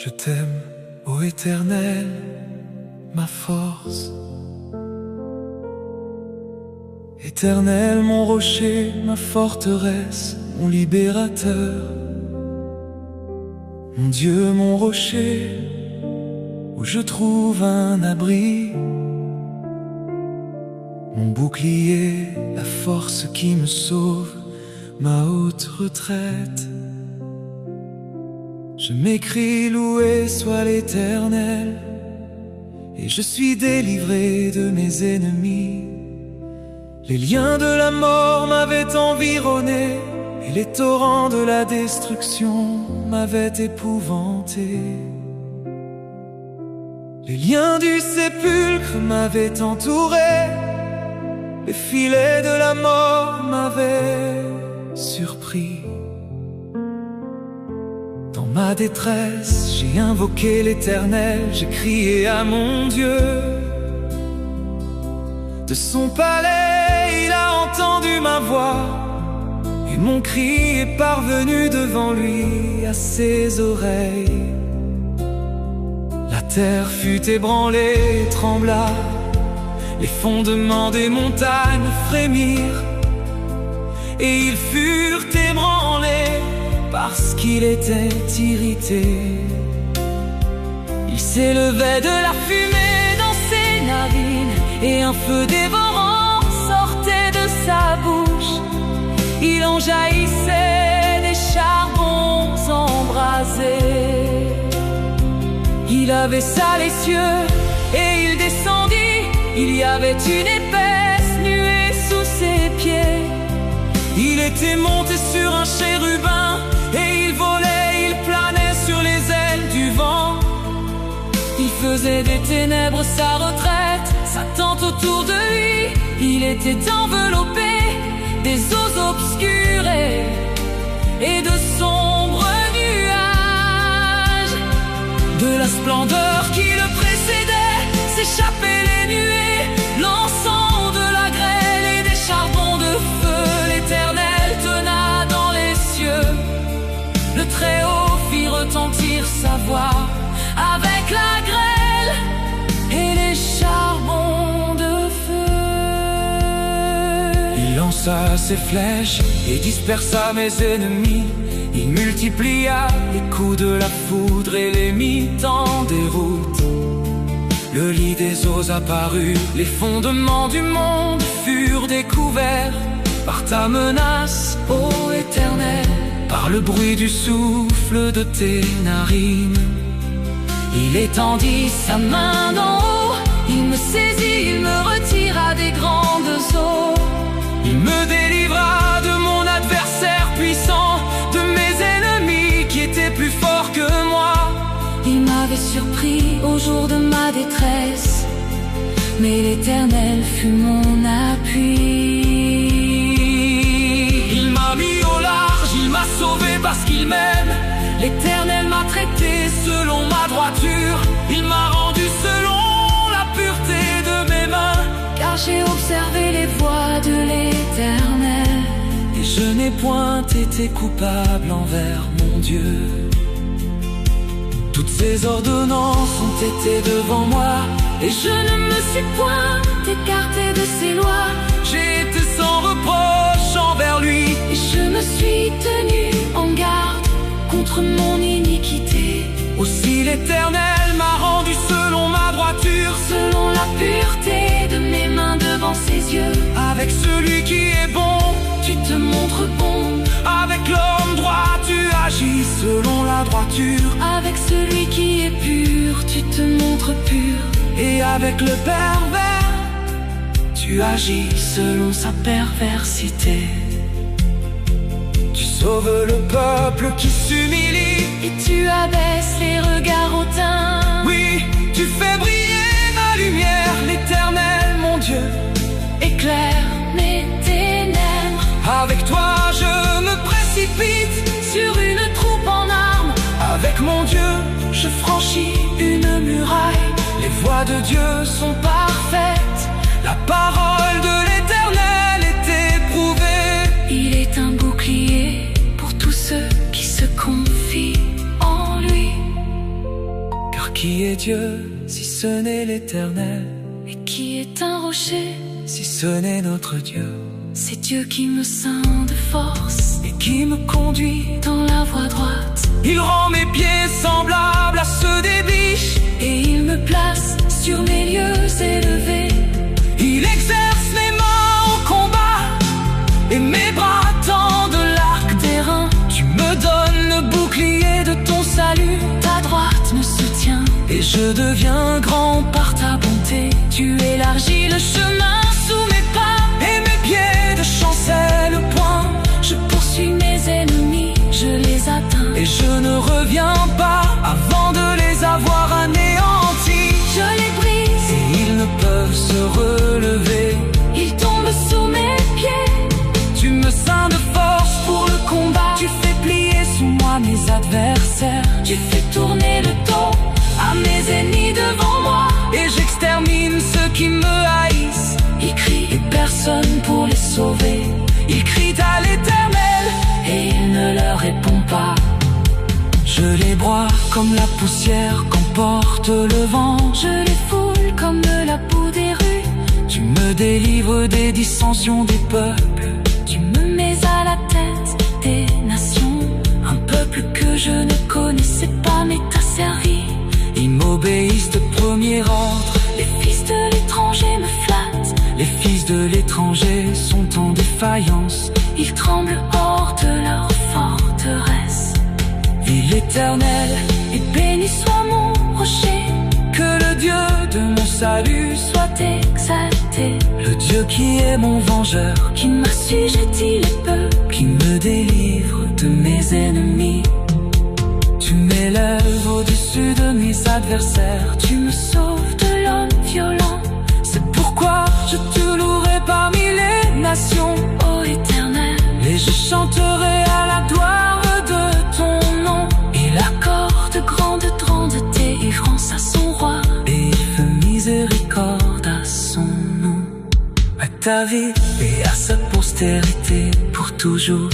Je t'aime, ô Éternel, ma force. Éternel, mon rocher, ma forteresse, mon libérateur. Mon Dieu, mon rocher, où je trouve un abri. Mon bouclier, la force qui me sauve, ma haute retraite. Je m'écrie, loué soit l'Éternel, et je suis délivré de mes ennemis. Les liens de la mort m'avaient environné, et les torrents de la destruction m'avaient épouvanté. Les liens du sépulcre m'avaient entouré, les filets de la mort m'avaient surpris. Dans ma détresse, j'ai invoqué l'Éternel, j'ai crié à mon Dieu. De son palais, il a entendu ma voix, et mon cri est parvenu devant lui à ses oreilles. La terre fut ébranlée et trembla, les fondements des montagnes frémirent, et ils furent ébranlés parce qu'il était irrité. Il s'élevait de la fumée dans ses narines, et un feu dévorant sortait de sa bouche. Il en jaillissait des charbons embrasés. Il abaissa les cieux et il descendit. Il y avait une épaisse nuée sous ses pieds. Il était monté sur un chérubin, et il volait, il planait sur les ailes du vent. Il faisait des ténèbres sa retraite, sa tente autour de lui. Il était enveloppé des eaux obscurées et de sombres nuages. De la splendeur qui le précédait s'échappaient les nuées, l'encens de la grêle et des charbons de feu. L'Éternel tena dans les cieux, le Très-Haut fit retentir sa voix avec la grêle et les charbons de feu. Il lança ses flèches et dispersa mes ennemis. Il multiplia les coups de la foudre et les mit en déroute. Le lit des eaux apparut, les fondements du monde furent découverts par ta menace, ô Éternel, par le bruit du souffle de tes narines. Il étendit sa main d'en haut, il me saisit, il me retira des grandes eaux. Il me délivra de mon adversaire puissant, de mes ennemis qui étaient plus forts que moi. Il m'avait surpris au jour de ma détresse, mais l'Éternel fut mon appui. Il m'a mis au large, il m'a sauvé parce qu'il m'aime. L'Éternel m'a traité selon ma droiture. Il m'a rendu selon la pureté de mes mains, car j'ai observé les voies de l'Éternel, et je n'ai point été coupable envers mon Dieu. Toutes ces ordonnances ont été devant moi, et je ne me suis point écarté de ses lois. J'ai été sans reproche envers lui, et je me suis tenu en garde contre mon iniquité. Aussi l'Éternel m'a rendu selon ma droiture, selon la pureté de mes mains devant ses yeux. Avec celui qui est bon, tu te montres bon. Avec l'homme droit, tu agis selon la droiture. Avec celui qui est pur, tu te montres pur. Et avec le pervers, tu agis selon sa perversité. Tu sauves le peuple qui s'humilie, et tu abaisses les regards hautains. Oui, tu fais briller ma lumière, l'Éternel mon Dieu éclaire mes ténèbres. Avec toi je me précipite sur une troupe en armes. Avec mon Dieu je franchis une muraille. Les voies de Dieu sont parfaites, la parole de l'Éternel est éprouvée. Il est un bouclier pour tous ceux qui se confient en lui. qui est Dieu, si ce n'est l'Éternel? Et qui est un rocher, si ce n'est notre Dieu? c'est Dieu qui me ceint de force et qui me conduit dans la voie droite. Il rend mes pieds semblables à ceux des biches, et il me place sur mes lieux élevés. Il exerce mes mains au combat et mes bras tendent l'arc d'airain. Tu me donnes le bouclier de ton salut, ta droite me soutient et je deviens grand par ta bonté. Tu élargis le chemin sous mes pas et mes pieds de chancelle point. Je poursuis mes ennemis, je les atteins et je ne reviens pas avant de les avoir anéantis. Je les brise et ils ne peuvent se relever. Ils tombent sous mes pieds. Tu me ceins de force pour le combat. Tu fais plier sous moi mes adversaires. Tu fais tourner le dos à mes ennemis devant moi. Et j'extermine ceux qui me haïssent. Ils crient et personne pour les sauver. Ils crient à l'Éternel et il ne leur répond pas. Je les broie comme la poussière qu'emporte le vent. Je les foule comme de la boue des rues. Tu me délivres des dissensions des peuples. Tu me mets à la tête des nations. Un peuple que je ne connaissais pas mais t'as servi. Ils m'obéissent de premier ordre. Les fils de l'étranger me flattent. Les fils de l'étranger sont en défaillance. Ils tremblent hors de leur forteresse. Vive l'Éternel et béni soit mon rocher. Que le Dieu de mon salut soit exalté. Le Dieu qui est mon vengeur, qui m'assujettit les peuples, qui me délivre de mes ennemis. Tu m'élèves au-dessus de mes adversaires. Tu me sauves de l'homme violent. C'est pourquoi je te louerai parmi les nations, ô Éternel. Et je chanterai à la gloire de ton nom. Il accorde grande délivrance à son roi. Et il fait miséricorde à son nom. À ta vie et à sa postérité pour toujours.